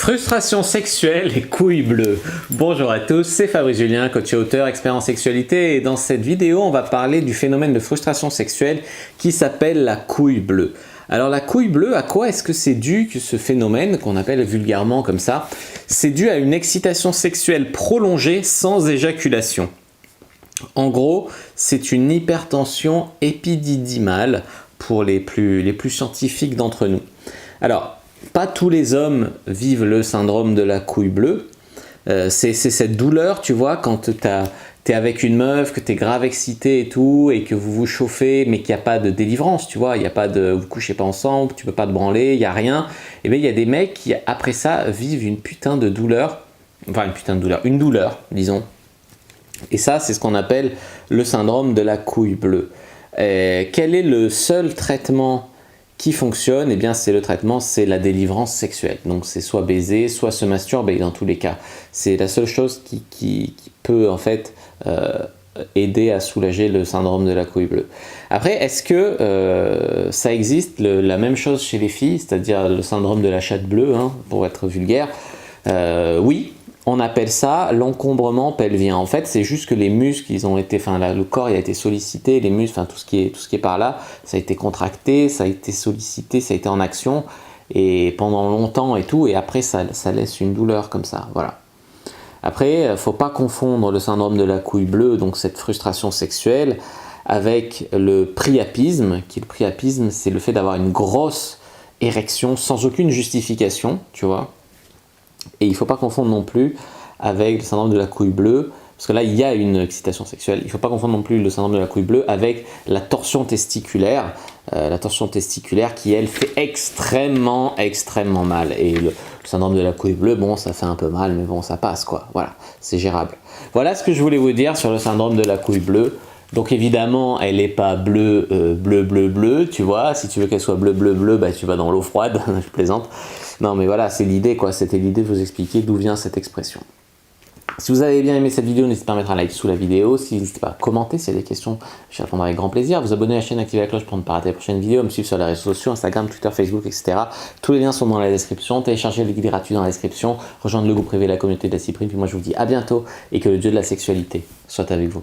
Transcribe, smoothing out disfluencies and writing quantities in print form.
Frustration sexuelle et couilles bleues. Bonjour à tous, c'est Fabrice Julien, coach et auteur, expert en sexualité, et dans cette vidéo, on va parler du phénomène de frustration sexuelle qui s'appelle la couille bleue. Alors la couille bleue, à quoi est-ce que c'est dû, que ce phénomène, qu'on appelle vulgairement comme ça? C'est dû à une excitation sexuelle prolongée sans éjaculation. En gros, c'est une hypertension épididymale pour les plus scientifiques d'entre nous. Alors, pas tous les hommes vivent le syndrome de la couille bleue. C'est cette douleur, tu vois, quand t'es avec une meuf, que t'es grave excité et tout, et que vous vous chauffez, mais qu'il n'y a pas de délivrance, tu vois, il y a pas de, vous couchez pas ensemble, tu peux pas te branler, il n'y a rien. Et bien il y a des mecs qui, après ça, vivent une putain de douleur, enfin une douleur, disons. Et ça, c'est ce qu'on appelle le syndrome de la couille bleue. Quel est le seul traitement qui fonctionne? Eh bien, c'est le traitement, c'est la délivrance sexuelle. Donc, c'est soit baiser, soit se masturber dans tous les cas. C'est la seule chose qui peut en fait aider à soulager le syndrome de la couille bleue. Après, est-ce que ça existe la même chose chez les filles, c'est-à-dire le syndrome de la chatte bleue, hein, pour être vulgaire? Oui. On appelle ça l'encombrement pelvien. En fait, c'est juste que les muscles, ils ont été, enfin, le corps il a été sollicité, les muscles, enfin tout ce qui est par là, ça a été contracté, ça a été sollicité, ça a été en action, et pendant longtemps et tout, et après ça laisse une douleur comme ça, voilà. Après, faut pas confondre le syndrome de la couille bleue, donc cette frustration sexuelle, avec le priapisme. Le priapisme, c'est le fait d'avoir une grosse érection sans aucune justification, tu vois. Et il ne faut pas confondre non plus avec le syndrome de la couille bleue, parce que là il y a une excitation sexuelle. Il ne faut pas confondre non plus le syndrome de la couille bleue avec la torsion testiculaire. La torsion testiculaire qui elle fait extrêmement mal. Et le syndrome de la couille bleue, bon ça fait un peu mal, mais bon ça passe quoi. Voilà, c'est gérable. Voilà ce que je voulais vous dire sur le syndrome de la couille bleue. Donc évidemment, elle n'est pas bleue, bleu, tu vois. Si tu veux qu'elle soit bleu, bah, tu vas dans l'eau froide, je plaisante. Non mais voilà, c'est l'idée quoi, c'était l'idée de vous expliquer d'où vient cette expression. Si vous avez bien aimé cette vidéo, n'hésitez pas à mettre un like sous la vidéo. N'hésitez pas à commenter s'il y a des questions, je répondrai avec grand plaisir. Vous abonner à la chaîne, activer la cloche pour ne pas rater les prochaines vidéos, me suivre sur les réseaux sociaux, Instagram, Twitter, Facebook, etc. Tous les liens sont dans la description. Téléchargez le guide gratuit dans la description. Rejoindre le groupe privé, la communauté de la Cyprine. Puis moi je vous dis à bientôt et que le dieu de la sexualité soit avec vous.